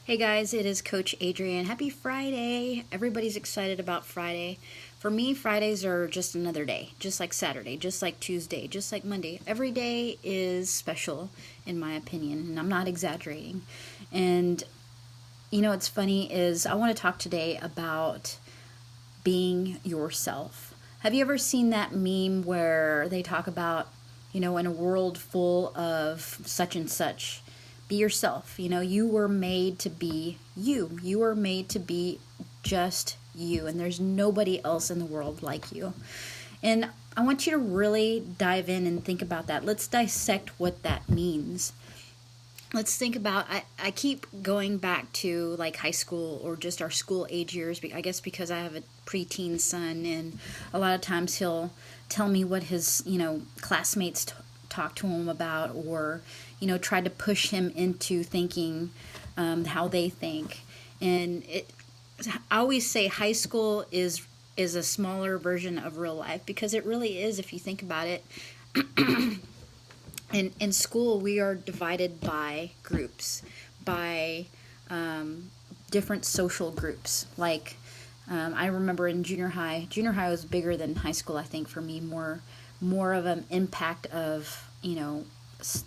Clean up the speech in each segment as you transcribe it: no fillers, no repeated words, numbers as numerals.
Hey guys, it is Coach Adrian. Happy Friday! Everybody's excited about Friday. For me, Fridays are just another day, just like Saturday, just like Tuesday, just like Monday. Every day is special, in my opinion, and I'm not exaggerating. And what's funny is I want to talk today about being yourself. Have you ever seen that meme where they talk about, in a world full of such and such? Be yourself. You were made to be you. You were made to be just you, and there's nobody else in the world like you. And I want you to really dive in and think about that. Let's dissect what that means. Let's think about, I keep going back to like high school or just our school age years, I guess because I have a preteen son, and a lot of times he'll tell me what his, classmates talk to him about, or try to push him into thinking how they think. And I always say high school is a smaller version of real life, because it really is, if you think about it. In school, we are divided by groups, by different social groups. Like, I remember in junior high was bigger than high school, I think, for me. More of an impact of,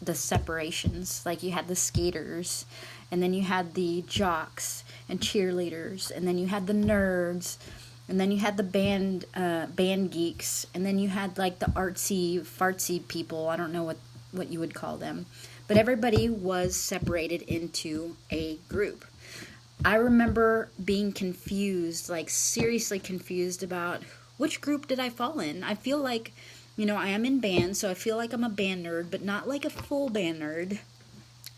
the separations. Like, you had the skaters, and then you had the jocks and cheerleaders, and then you had the nerds, and then you had the band geeks, and then you had like the artsy fartsy people. I don't know what you would call them, but everybody was separated into a group. I remember being confused, like seriously confused, about which group did I fall in. I feel like, I am in band, so I feel like I'm a band nerd, but not like a full band nerd.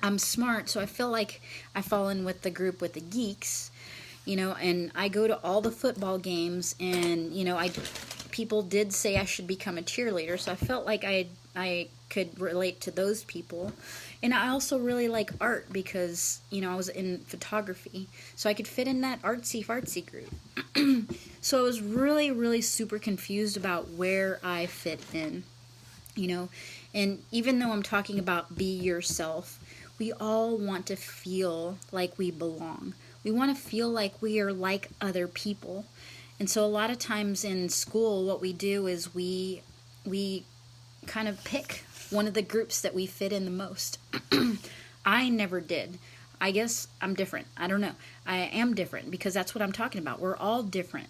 I'm smart, so I feel like I fall in with the group with the geeks, and I go to all the football games, and, people did say I should become a cheerleader, so I felt like I could relate to those people. And I also really like art because, I was in photography, so I could fit in that artsy fartsy group. So I was really, really super confused about where I fit in, and even though I'm talking about be yourself, we all want to feel like we belong. We want to feel like we are like other people. And so a lot of times in school, what we do is we kind of pick one of the groups that we fit in the most. I never did. I guess I'm different. I don't know. I am different because that's what I'm talking about. We're all different,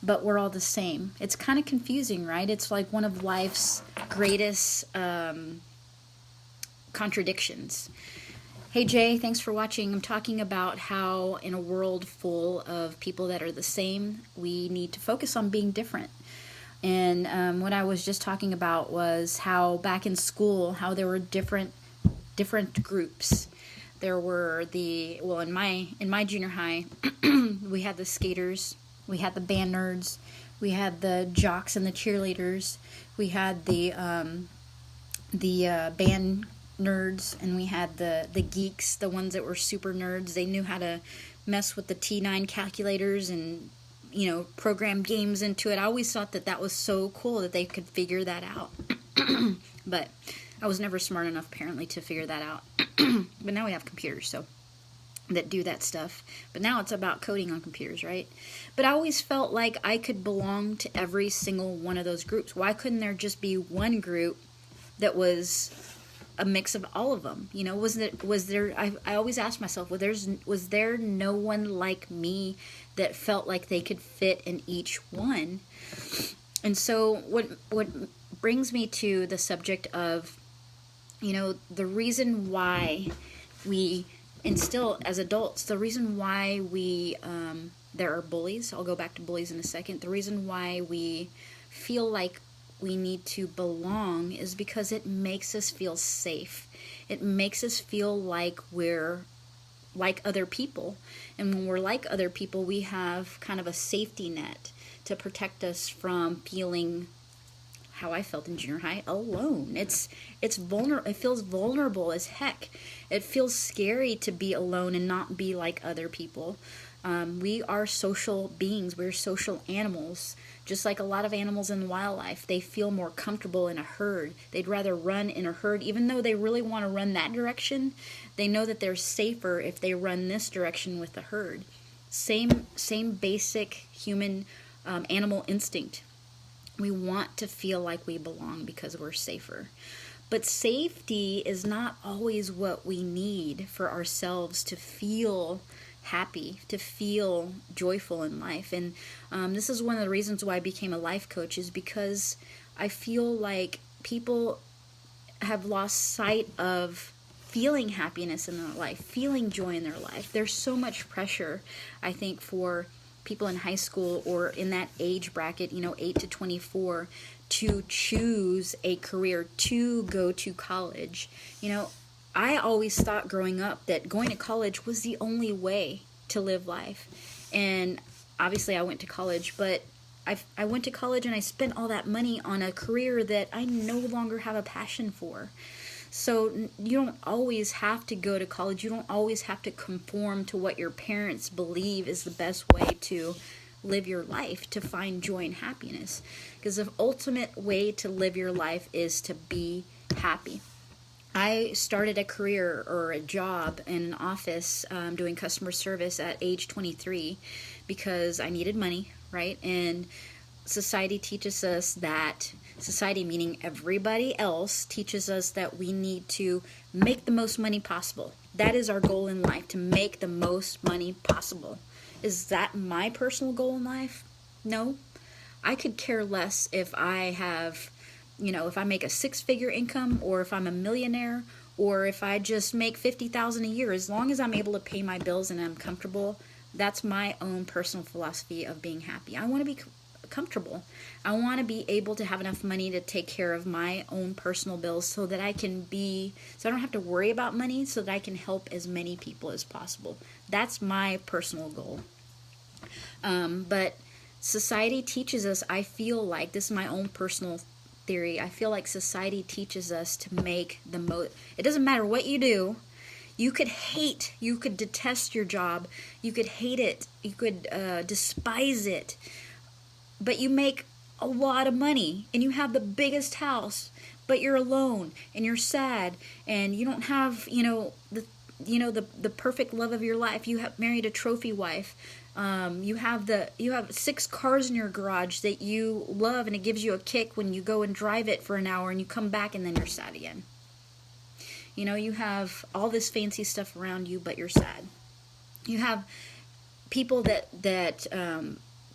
but we're all the same. It's kind of confusing, right? It's like one of life's greatest contradictions. Hey Jay, thanks for watching. I'm talking about how in a world full of people that are the same, we need to focus on being different. And what I was just talking about was how back in school, how there were different groups. There were in my junior high, we had the skaters, we had the band nerds, we had the jocks and the cheerleaders, we had the band nerds, and we had the geeks, the ones that were super nerds. They knew how to mess with the T9 calculators and program games into it. I always thought that was so cool that they could figure that out. But I was never smart enough, apparently, to figure that out. But now we have computers that do that stuff. But now it's about coding on computers, right? But I always felt like I could belong to every single one of those groups. Why couldn't there just be one group that was a mix of all of them? Was there I always asked myself, was there no one like me that felt like they could fit in each one? And so what brings me to the subject of, the reason why and still as adults, the reason why there are bullies. I'll go back to bullies in a second. The reason why we feel like we need to belong is because it makes us feel safe. It makes us feel like we're like other people. And when we're like other people, we have kind of a safety net to protect us from feeling how I felt in junior high, alone. It's vulnerable. It feels vulnerable as heck. It feels scary to be alone and not be like other people. We are social beings. We're social animals. Just like a lot of animals in wildlife, they feel more comfortable in a herd. They'd rather run in a herd, even though they really want to run that direction. They know that they're safer if they run this direction with the herd. Same basic human animal instinct. We want to feel like we belong because we're safer. But safety is not always what we need for ourselves to feel happy, to feel joyful in life. And this is one of the reasons why I became a life coach, is because I feel like people have lost sight of feeling happiness in their life, feeling joy in their life. There's so much pressure, I think, for people in high school or in that age bracket, 8 to 24, to choose a career, to go to college. I always thought growing up that going to college was the only way to live life. And obviously I went to college, but I went to college and I spent all that money on a career that I no longer have a passion for. So you don't always have to go to college. You don't always have to conform to what your parents believe is the best way to live your life, to find joy and happiness. Because the ultimate way to live your life is to be happy. I started a career or a job in an office doing customer service at age 23 because I needed money, right? And society teaches us that, society meaning everybody else, teaches us that we need to make the most money possible. That is our goal in life, to make the most money possible. Is that my personal goal in life? No. I could care less if I have, if I make a 6-figure income, or if I'm a millionaire, or if I just make $50,000 a year. As long as I'm able to pay my bills and I'm comfortable, that's my own personal philosophy of being happy. I want to be comfortable. I want to be able to have enough money to take care of my own personal bills so that I don't have to worry about money, so that I can help as many people as possible. That's my personal goal. But society teaches us, I feel like, this is my own personal theory, I feel like society teaches us to make the most. It doesn't matter what you do. You could detest your job, you could hate it, you could despise it, but you make a lot of money and you have the biggest house, but you're alone and you're sad and you don't have the perfect love of your life. You have married a trophy wife. You have 6 cars in your garage that you love, and it gives you a kick when you go and drive it for an hour and you come back and then you're sad again. You have all this fancy stuff around you, but you're sad. You have people that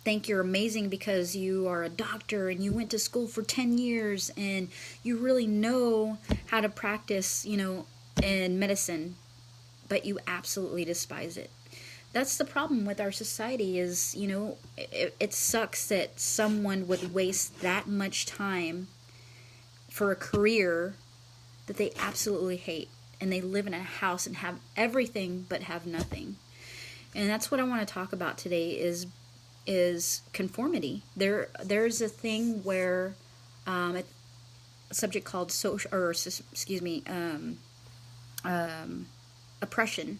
think you're amazing because you are a doctor and you went to school for 10 years and you really know how to practice, in medicine, but you absolutely despise it. That's the problem with our society is, it sucks that someone would waste that much time for a career that they absolutely hate, and they live in a house and have everything but have nothing. And that's what I want to talk about today is conformity. There's a thing where a subject called oppression.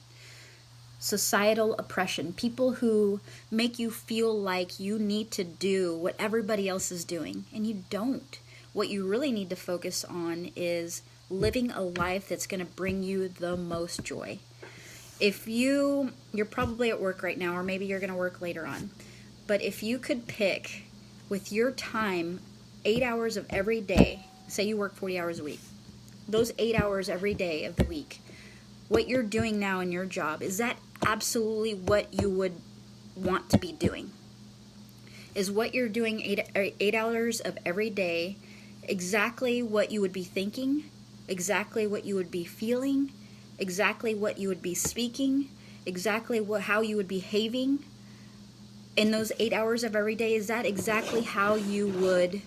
Societal oppression. People who make you feel like you need to do what everybody else is doing, and you don't. What you really need to focus on is living a life that's going to bring you the most joy. If you're probably at work right now, or maybe you're going to work later on, but if you could pick with your time 8 hours of every day, say you work 40 hours a week, those 8 hours every day of the week, what you're doing now in your job, is that absolutely what you would want to be doing? Is what you're doing 8 hours of every day exactly what you would be thinking, exactly what you would be feeling, exactly what you would be speaking, exactly how you would be behaving in those 8 hours of every day? Is that exactly how you would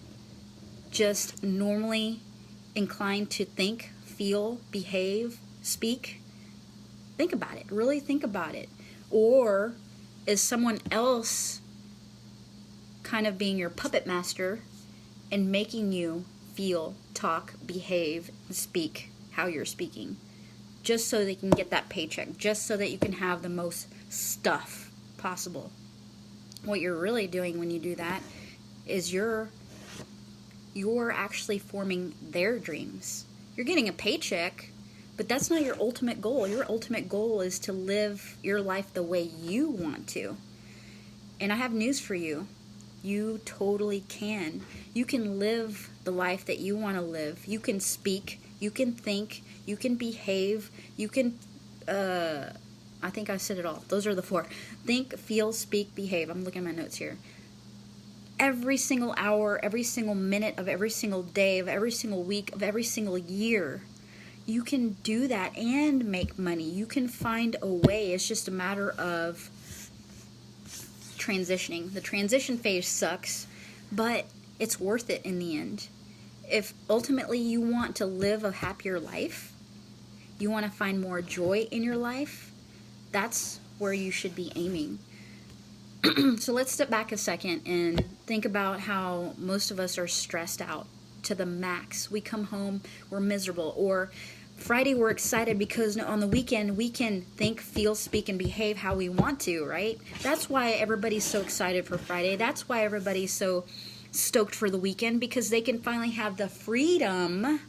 just normally inclined to think, feel, behave, speak? Think about it. Really think about it. Or is someone else kind of being your puppet master and making you feel, talk, behave, speak how you're speaking, just so they can get that paycheck, just so that you can have the most stuff possible. What you're really doing when you do that is you're actually forming their dreams. You're getting a paycheck, but that's not your ultimate goal. Your ultimate goal is to live your life the way you want to. And I have news for you. You totally can. You can live the life that you want to live. You can speak. You can think. You can behave. You can, I think I said it all. Those are the 4. Think, feel, speak, behave. I'm looking at my notes here. Every single hour, every single minute of every single day, of every single week, of every single year, you can do that and make money. You can find a way. It's just a matter of transitioning. The transition phase sucks, but it's worth it in the end. If ultimately you want to live a happier life, you want to find more joy in your life, that's where you should be aiming. So let's step back a second and think about how most of us are stressed out to the max. We come home, we're miserable, or Friday we're excited because on the weekend we can think, feel, speak, and behave how we want to, right? That's why everybody's so excited for Friday. That's why everybody's so stoked for the weekend, because they can finally have the freedom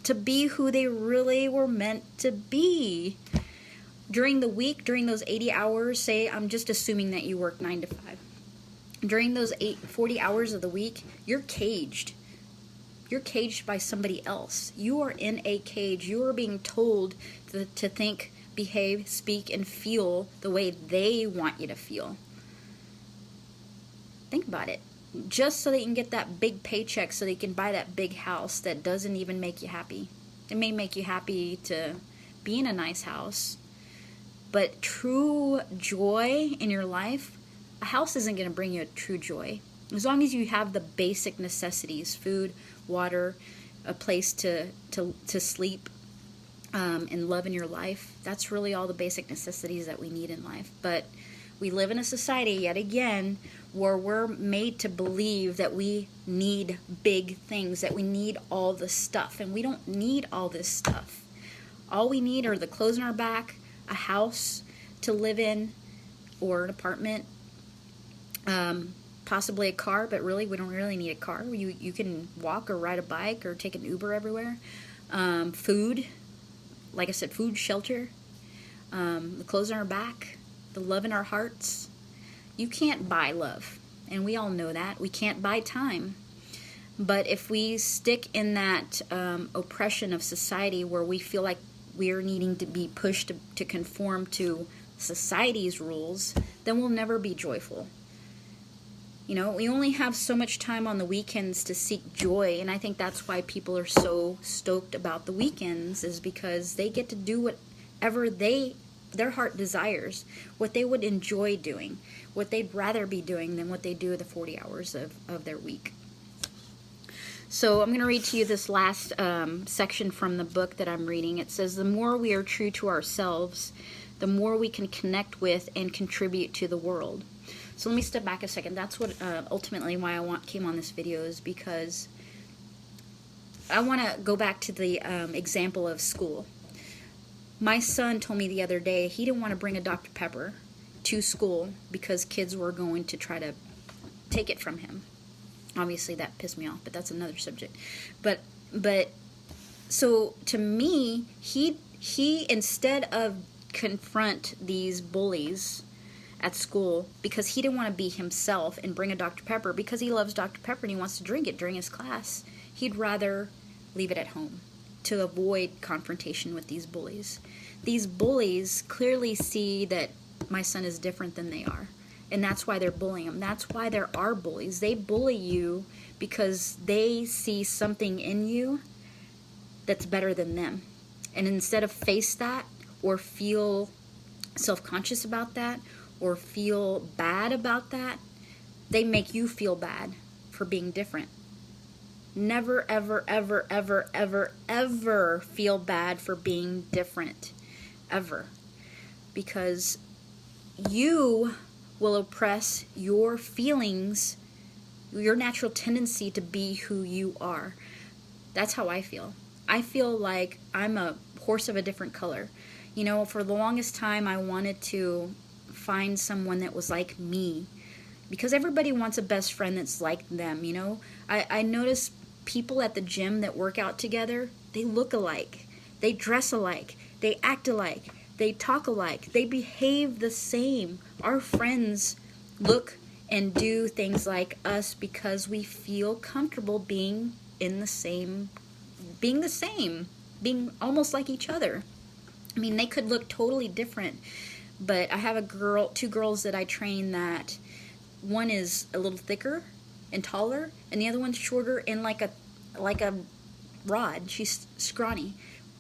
to be who they really were meant to be. During the week, during those 80 hours, say, I'm just assuming that you work 9 to 5. During those 40 hours of the week, you're caged. You're caged by somebody else. You are in a cage. You are being told to think, behave, speak, and feel the way they want you to feel. Think about it. Just so they can get that big paycheck, so they can buy that big house that doesn't even make you happy. It may make you happy to be in a nice house, but true joy in your life, a house isn't going to bring you a true joy. As long as you have the basic necessities, food, water, a place to sleep, and love in your life, that's really all the basic necessities that we need in life. But we live in a society, yet again, where we're made to believe that we need big things, that we need all the stuff, and we don't need all this stuff. All we need are the clothes on our back, a house to live in, or an apartment, possibly a car, but really we don't really need a car. You can walk or ride a bike or take an Uber everywhere. Food, like I said, food, shelter, the clothes on our back, the love in our hearts. You can't buy love, and we all know that. We can't buy time. But if we stick in that oppression of society where we feel like we're needing to be pushed to conform to society's rules, then we'll never be joyful. You know, we only have so much time on the weekends to seek joy, and I think that's why people are so stoked about the weekends, is because they get to do whatever their heart desires, what they would enjoy doing, what they'd rather be doing than what they do the 40 hours of their week. So I'm going to read to you this last section from the book that I'm reading. It says, the more we are true to ourselves, the more we can connect with and contribute to the world. So let me step back a second. That's what ultimately why I came on this video, is because I want to go back to the example of school. My son told me the other day he didn't want to bring a Dr. Pepper to school because kids were going to try to take it from him. Obviously that pissed me off, but that's another subject. But so to me, he instead of confront these bullies at school, because he didn't want to be himself and bring a Dr. Pepper because he loves Dr. Pepper and he wants to drink it during his class, he'd rather leave it at home to avoid confrontation with these bullies. These bullies clearly see that my son is different than they are, and that's why they're bullying him. That's why there are bullies. They bully you because they see something in you that's better than them. And instead of face that or feel self-conscious about that or feel bad about that, they make you feel bad for being different. Never, ever, ever, ever, ever, ever feel bad for being different. Ever. Because you will oppress your feelings your natural tendency to be who you are. That's how I feel. I feel like I'm a horse of a different color. You know, for the longest time, I wanted to find someone that was like me, because everybody wants a best friend that's like them, you know. I notice people at the gym that work out together, they look alike, they dress alike, they act alike, they talk alike, they behave the same. Our friends look and do things like us because we feel comfortable being in the same, being almost like each other. I mean, they could look totally different, but I have two girls that I train that one is a little thicker and taller, and the other one's shorter and like a rod. She's scrawny,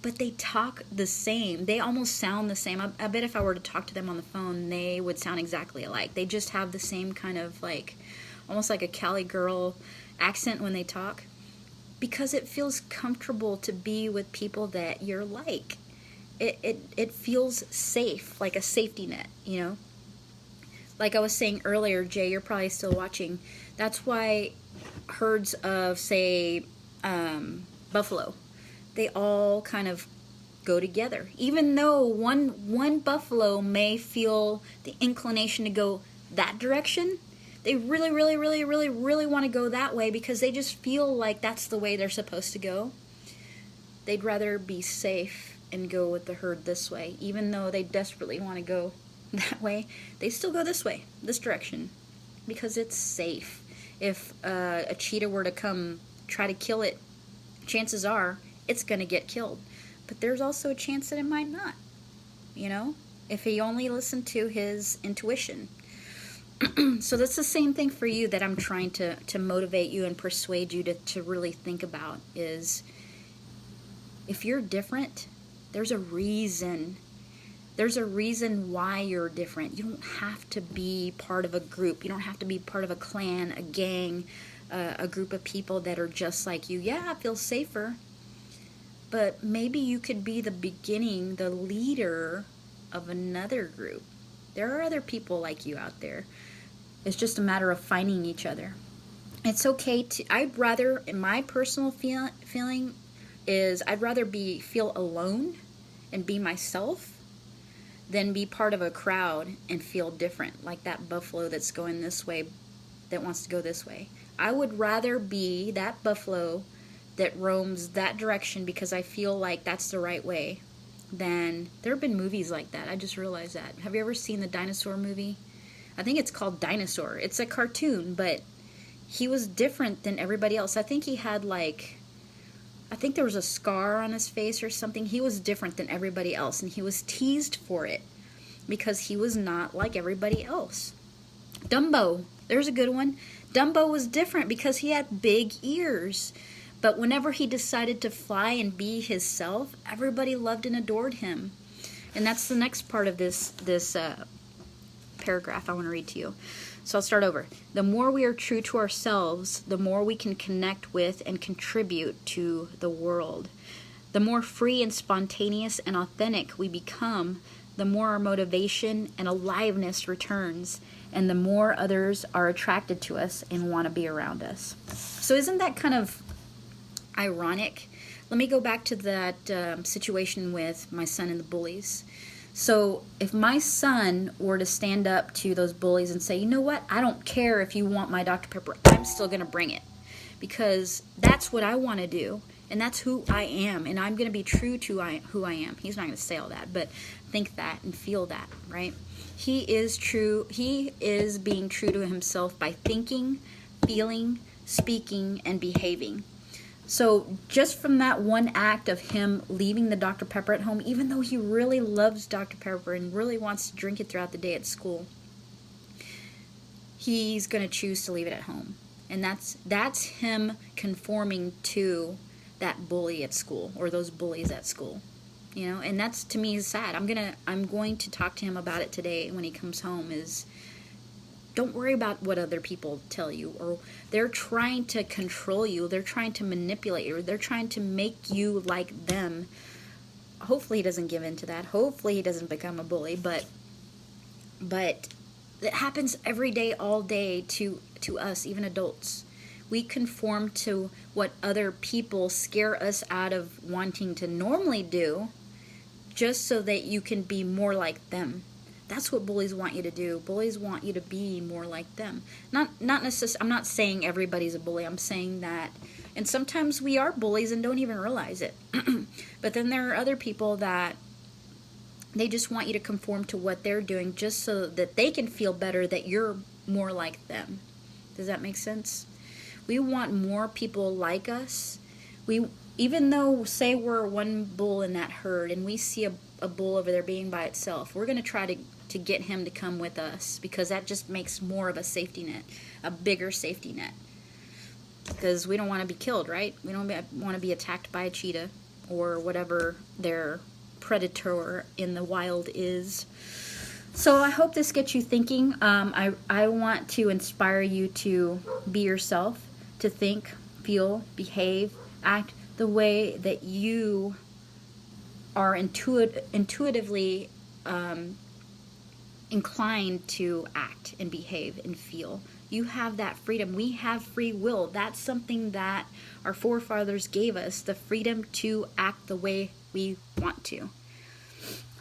but they talk the same. They almost sound the same. I bet if I were to talk to them on the phone, they would sound exactly alike. They just have the same kind of like, almost like a Cali girl accent when they talk, because it feels comfortable to be with people that you're like. It feels safe, like a safety net, you know? Like I was saying earlier, Jay, you're probably still watching. That's why herds of, say, buffalo, they all kind of go together. Even though one buffalo may feel the inclination to go that direction, they really, really, really, really, really want to go that way because they just feel like that's the way they're supposed to go. They'd rather be safe and go with the herd this way. Even though they desperately want to go that way, they still go this way, this direction, because it's safe. If a cheetah were to come try to kill it, chances are it's going to get killed. But there's also a chance that it might not, you know, if he only listened to his intuition. So that's the same thing for you that I'm trying to motivate you and persuade you to really think about is, if you're different, there's a reason. There's a reason why you're different. You don't have to be part of a group. You don't have to be part of a clan, a gang, a group of people that are just like you. Yeah, it feels safer. But maybe you could be the beginning, the leader of another group. There are other people like you out there. It's just a matter of finding each other. It's okay to, I'd rather, in my personal feeling is, I'd rather feel alone and be myself than be part of a crowd and feel different, like that buffalo that's going this way, that wants to go this way. I would rather be that buffalo that roams that direction because I feel like that's the right way. Then there have been movies like that. I just realized that. Have you ever seen the dinosaur movie? I think it's called Dinosaur. It's a cartoon, but he was different than everybody else. I think he had I think there was a scar on his face or something. He was different than everybody else, and he was teased for it because he was not like everybody else. Dumbo, there's a good one. Dumbo was different because he had big ears. But whenever he decided to fly and be his self, everybody loved and adored him. And that's the next part of this paragraph I want to read to you. So I'll start over. The more we are true to ourselves, the more we can connect with and contribute to the world. The more free and spontaneous and authentic we become, the more our motivation and aliveness returns, and the more others are attracted to us and want to be around us. So isn't that kind of ironic? Let me go back to that situation with my son and the bullies. So if my son were to stand up to those bullies and say, you know what, I don't care if you want my Dr. Pepper, I'm still going to bring it, because that's what I want to do, and that's who I am, and I'm going to be true to who I am. He's not going to say all that, but think that and feel that, right? He is being true to himself by thinking, feeling, speaking, and behaving. So just from that one act of him leaving the Dr. Pepper at home, even though he really loves Dr. Pepper and really wants to drink it throughout the day at school, he's going to choose to leave it at home. And that's him conforming to that bully at school, or those bullies at school. You know, and that's, to me, is sad. I'm going to talk to him about it today when he comes home. Is, don't worry about what other people tell you, or they're trying to control you, they're trying to manipulate you, they're trying to make you like them. Hopefully he doesn't give in to that. Hopefully he doesn't become a bully, but It happens every day, all day to us, even adults. We conform to what other people scare us out of wanting to normally do, just so that you can be more like them. That's what bullies want you to do. Bullies want you to be more like them. Not necessarily. I'm not saying everybody's a bully. I'm saying that, and sometimes we are bullies and don't even realize it. But then there are other people that they just want you to conform to what they're doing, just so that they can feel better that you're more like them. Does that make sense? We want more people like us. Even though, say we're one bull in that herd and we see a bull over there being by itself, we're going to try to get him to come with us, because that just makes more of a safety net, a bigger safety net. Because we don't want to be killed, right? We don't want to be attacked by a cheetah or whatever their predator in the wild is. So I hope this gets you thinking. I want to inspire you to be yourself, to think, feel, behave, act the way that you are intuitively inclined to act and behave and feel. You have that freedom. We have free will. That's something that our forefathers gave us, the freedom to act the way we want to.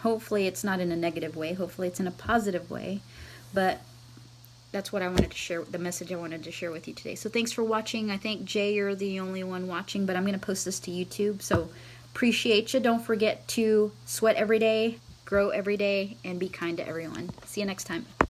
Hopefully it's not in a negative way. Hopefully it's in a positive way. But that's what I wanted to share, the message I wanted to share with you today. So thanks for watching. I think, Jay, you're the only one watching, but I'm going to post this to YouTube. So appreciate you. Don't forget to sweat every day, grow every day, and be kind to everyone. See you next time.